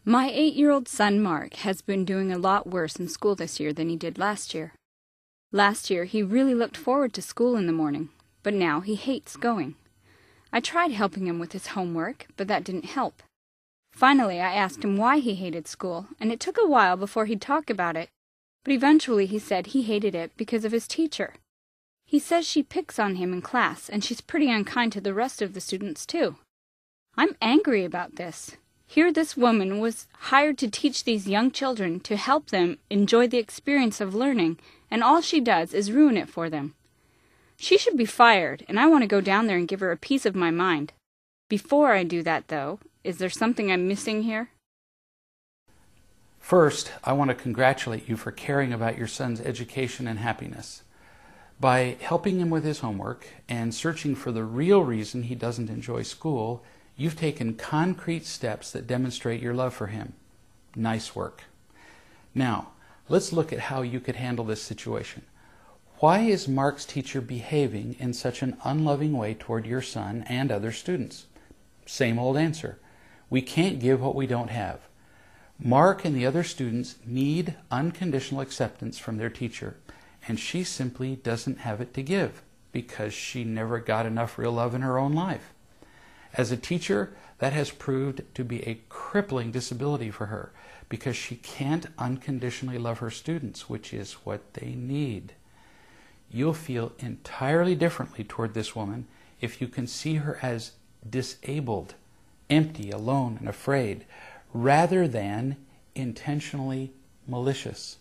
My 8-year-old son Mark has been doing a lot worse in school this year than he did last year. Last year he really looked forward to school in the morning, but now he hates going. I tried helping him with his homework, but that didn't help. Finally I asked him why he hated school, and it took a while before he'd talk about it, but eventually he said he hated it because of his teacher. He says she picks on him in class, and she's pretty unkind to the rest of the students too. I'm angry about this. Here this woman was hired to teach these young children to help them enjoy the experience of learning, and all she does is ruin it for them. She should be fired, and I want to go down there and give her a piece of my mind. Before I do that, though, is there something I'm missing here? First, I want to congratulate you for caring about your son's education and happiness. By helping him with his homework and searching for the real reason he doesn't enjoy school, you've taken concrete steps that demonstrate your love for him. Nice work. Now, let's look at how you could handle this situation. Why is Mark's teacher behaving in such an unloving way toward your son and other students? Same old answer. We can't give what we don't have. Mark and the other students need unconditional acceptance from their teacher, and she simply doesn't have it to give because she never got enough real love in her own life. As a teacher, that has proved to be a crippling disability for her because she can't unconditionally love her students, which is what they need. You'll feel entirely differently toward this woman if you can see her as disabled, empty, alone, and afraid, rather than intentionally malicious.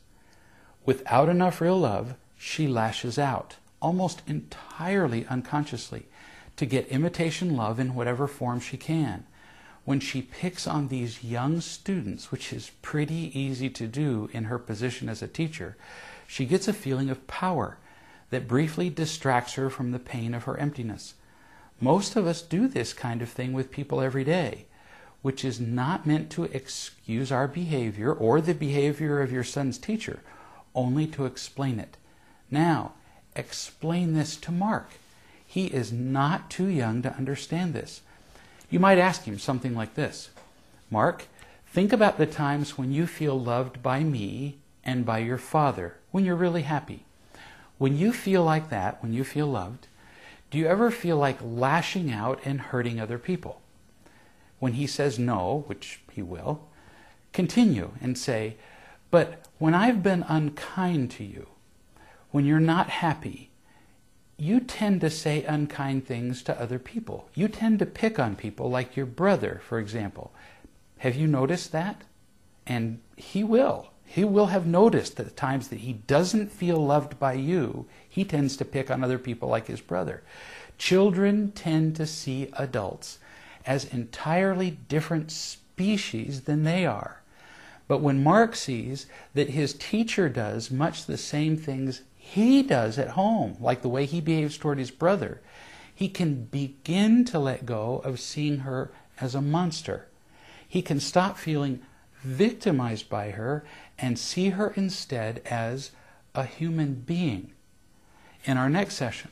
Without enough real love, she lashes out, almost entirely unconsciously, to get imitation love in whatever form she can. When she picks on these young students, which is pretty easy to do in her position as a teacher, she gets a feeling of power that briefly distracts her from the pain of her emptiness. Most of us do this kind of thing with people every day, which is not meant to excuse our behavior or the behavior of your son's teacher, only to explain it. Now, explain this to Mark. He is not too young to understand this. You might ask him something like this: Mark, think about the times when you feel loved by me and by your father, when you're really happy. When you feel like that, when you feel loved, do you ever feel like lashing out and hurting other people? When he says no, which he will, continue and say, but when I've been unkind to you, when you're not happy, you tend to say unkind things to other people. You tend to pick on people, like your brother, for example. Have you noticed that? And he will. He will have noticed that the times that he doesn't feel loved by you, he tends to pick on other people like his brother. Children tend to see adults as entirely different species than they are. But when Mark sees that his teacher does much the same things he does at home, like the way he behaves toward his brother, he can begin to let go of seeing her as a monster. He can stop feeling victimized by her and see her instead as a human being. In our next session,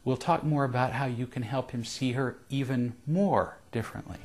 we'll talk more about how you can help him see her even more differently.